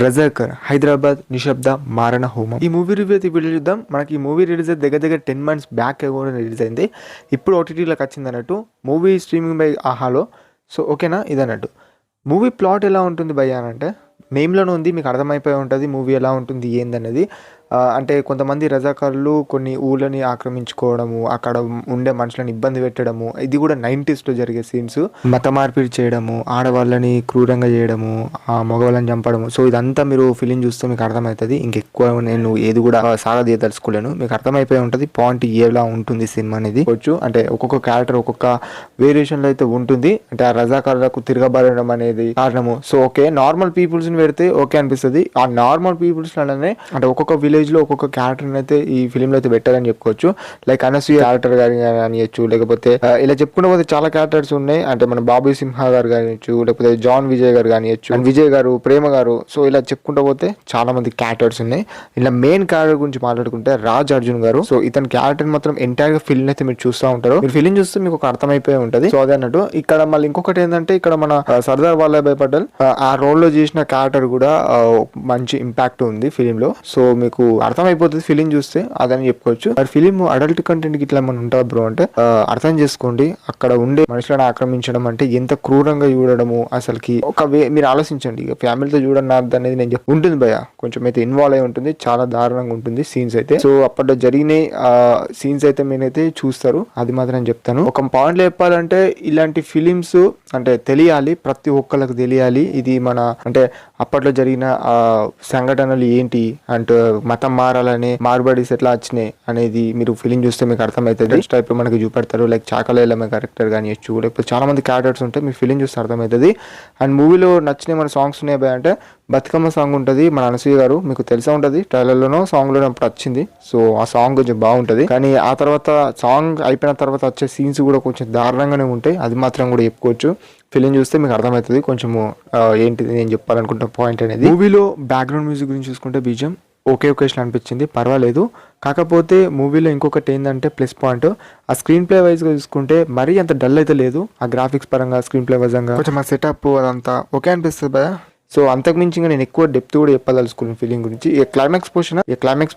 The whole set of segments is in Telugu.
రజాకర్ హైదరాబాద్ నిశ్శబ్ద మారణ హోమం. ఈ మూవీ రివ్యూ అయితే ఇప్పుడు చూద్దాం. మనకి ఈ మూవీ రిలీజ్ అయితే దగ్గర 10 months బ్యాక్ కూడా రిలీజ్ అయింది. ఇప్పుడు ఓటీటీలోకి వచ్చింది అన్నట్టు, మూవీ స్ట్రీమింగ్ బై ఆహాలో. సో ఓకేనా, ఇదన్నట్టు మూవీ ప్లాట్ ఎలా ఉంటుంది భయ్యా అని అంటే, నేమ్లోనే ఉంది, మీకు అర్థమైపోయి ఉంటుంది మూవీ ఎలా ఉంటుంది ఏందనేది. అంటే కొంతమంది రజాకారులు కొన్ని ఊళ్ళని ఆక్రమించుకోవడము, అక్కడ ఉండే మనుషులను ఇబ్బంది పెట్టడము, ఇది కూడా 90sలో జరిగే సీన్స్. మత మార్పిడి చేయడము, ఆడవాళ్ళని క్రూరంగా చేయడము, మగవాళ్ళని చంపడము. సో ఇదంతా మీరు ఫిలిం చూస్తే మీకు అర్థమవుతుంది. ఇంకెక్కువ నేను ఏది కూడా సాగదీయదలుచుకోలేను, మీకు అర్థమైపోయి ఉంటుంది పాయింట్ ఎలా ఉంటుంది సినిమా అనేది. వచ్చు అంటే ఒక్కొక్క క్యారెక్టర్ ఒక్కొక్క వేరియేషన్లో అయితే ఉంటుంది. అంటే ఆ రజాకారులకు తిరగబడడం అనేది కారణము. సో ఓకే, నార్మల్ పీపుల్స్ని పెడితే ఓకే అనిపిస్తుంది. ఆ నార్మల్ పీపుల్స్ లోనే అంటే ఒక్కొక్క విలేజ్ లో ఒక్కొక్క క్యారెక్టర్ అయితే ఈ ఫిలిం లో అయితే పెట్టారని చెప్పుకోవచ్చు. లైక్ అనసూయ క్యారెక్టర్ గారి కానియచ్చు, లేకపోతే ఇలా చెప్పుకుంటే పోతే చాలా క్యారెక్టర్స్ ఉన్నాయి. అంటే మన బాబీ సింహ గారు కానియచ్చు, లేకపోతే జాన్ విజయ్ గారు కానియచ్చు, విజయ్ గారు, ప్రేమ గారు. సో ఇలా చెప్పుకుంటూ పోతే చాలా మంది క్యారెక్టర్స్ ఉన్నాయి. ఇలా మెయిన్ క్యారెక్టర్ గురించి మాట్లాడుకుంటే రాజ్ అర్జున్ గారు. సో ఇతని క్యారెక్టర్ మాత్రం ఎంటైర్ గా ఫిల్మ్ అయితే మీరు చూస్తూ ఉంటారు. మీరు ఫిలిం చూస్తే మీకు ఒక అర్థమైపోయి ఉంటుంది. సో అదే అన్నట్టు ఇక్కడ మళ్ళీ ఇంకొకటి ఏంటంటే, ఇక్కడ మన సర్దార్ వల్లభాయ్ పటేల్ ఆ రోల్ లో చేసిన క్యారెక్టర్ కూడా మంచి ఇంపాక్ట్ ఉంది ఫిలిం లో. సో మీకు అర్థమైపోతుంది ఫిలిం చూస్తే, అదని చెప్పుకోవచ్చు. మరి ఫిలిం అడల్ట్ కంటెంట్ కి ఇట్లా మనం ఉంటుంది బ్రో అంటే అర్థం చేసుకోండి. అక్కడ ఉండే మనుషులను ఆక్రమించడం అంటే ఎంత క్రూరంగా చూడడము అసలుకి. ఒక మీరు ఆలోచించండి, ఇక ఫ్యామిలీతో చూడడం అనేది నేను ఉంటుంది భయ, కొంచెం అయితే ఇన్వాల్వ్ అయి ఉంటుంది, చాలా దారుణంగా ఉంటుంది సీన్స్ అయితే. సో అప్పట్లో జరిగిన సీన్స్ అయితే మీరైతే చూస్తారు, అది మాత్రం నేను చెప్తాను. ఒక పాయింట్ లో చెప్పాలంటే, ఇలాంటి ఫిలిమ్స్ అంటే తెలియాలి, ప్రతి ఒక్కరికి తెలియాలి. ఇది మన అంటే అప్పట్లో జరిగిన సంఘటనలు ఏంటి అంటే, మతం మారాలని మార్బడీస్ ఎట్లా వచ్చినాయి అనేది మీరు ఫిలిం చూస్తే మీకు అర్థమవుతుంది. టైప్ లో మనకి చూపెడతారు. లైక్ చాకలేలమ్మ క్యారెక్టర్ కానియచ్చు, లేకపోతే చాలా మంది క్యారెక్టర్స్ ఉంటాయి, మీరు ఫిలిం చూస్తే అర్థమవుతుంది. అండ్ మూవీలో నచ్చిన మన సాంగ్స్ ఉన్నాయి భయ అంటే, బతుకమ్మ సాంగ్ ఉంటుంది, మన అనసూయ గారు మీకు తెలిసే ఉంటుంది, ట్రైలర్లోనో సాంగ్లోనో అప్పుడు వచ్చింది. సో ఆ సాంగ్ కొంచెం బాగుంటుంది. కానీ ఆ తర్వాత సాంగ్ అయిపోయిన తర్వాత వచ్చే సీన్స్ కూడా కొంచెం దారుణంగానే ఉంటాయి, అది మాత్రం కూడా చెప్పుకోవచ్చు. ఫిలిం చూస్తే మీకు అర్థమవుతుంది కొంచెము ఏంటిది నేను చెప్పాలనుకుంటున్న పాయింట్ అనేది. మూవీలో బ్యాక్గ్రౌండ్ మ్యూజిక్ గురించి చూసుకుంటే బీజం ఒకేషన్ అనిపించింది, పర్వాలేదు. కాకపోతే మూవీలో ఇంకొకటి ఏంటంటే ప్లస్ పాయింట్, ఆ స్క్రీన్ ప్లే వైజ్గా చూసుకుంటే మరీ అంత డల్ అయితే లేదు. ఆ గ్రాఫిక్స్ పరంగా, స్క్రీన్ ప్లే వైజ్గా కొంచెం ఆ సెటప్ అదంతా ఓకే అనిపిస్తుంది భయ. సో అంతకుమించి నేను ఎక్కువ డెప్త్ కూడా చెప్పదలుచుకున్నాను ఫిలిం గురించి. ఈ క్లైమాక్స్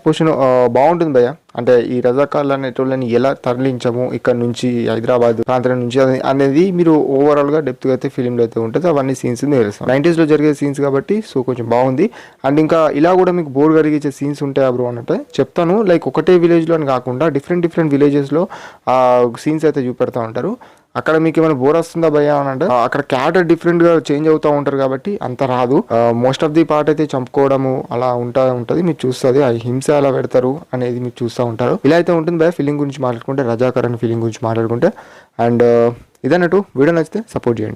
పోర్షన్ బాగుంటుంది భయ. అంటే ఈ రజాకార్లు అనేటోళ్ళని ఎలా తరలించము ఇక్కడ నుంచి హైదరాబాద్ ప్రాంతం నుంచి అనేది మీరు ఓవరాల్ గా డెప్త్ గా అయితే ఫిలింలో అయితే ఉంటుంది. అవన్నీ సీన్స్ తెలుస్తాం 90s లో జరిగే సీన్స్ కాబట్టి. సో కొంచెం బాగుంది. అండ్ ఇంకా ఇలా కూడా మీకు బోర్ కలిగించే సీన్స్ ఉంటాయా బ్రో అంటే చెప్తాను. లైక్ ఒకటే విలేజ్ లో అని కాకుండా డిఫరెంట్ విలేజెస్ లో సీన్స్ అయితే చూపెడతా ఉంటారు. అక్కడ మీకు ఏమైనా బోర్ వస్తుందా భయ్యా అని అంటే, అక్కడ క్యారెక్టర్ డిఫరెంట్ గా చేంజ్ అవుతూ ఉంటారు కాబట్టి అంత రాదు. మోస్ట్ ఆఫ్ ది పార్ట్ అయితే చంపుకోవడము అలా ఉంటది, మీరు చూస్తుంది. ఆ హింస ఎలా పెడతారు అనేది మీరు చూస్తూ ఉంటారు. ఇలా అయితే ఉంటుంది భయ ఫిలిం గురించి మాట్లాడుకుంటే, రజాకర్ అనే ఫిలిం గురించి మాట్లాడుకుంటే. అండ్ ఇదన్నట్టు వీడియో నచ్చితే సపోర్ట్ చేయండి.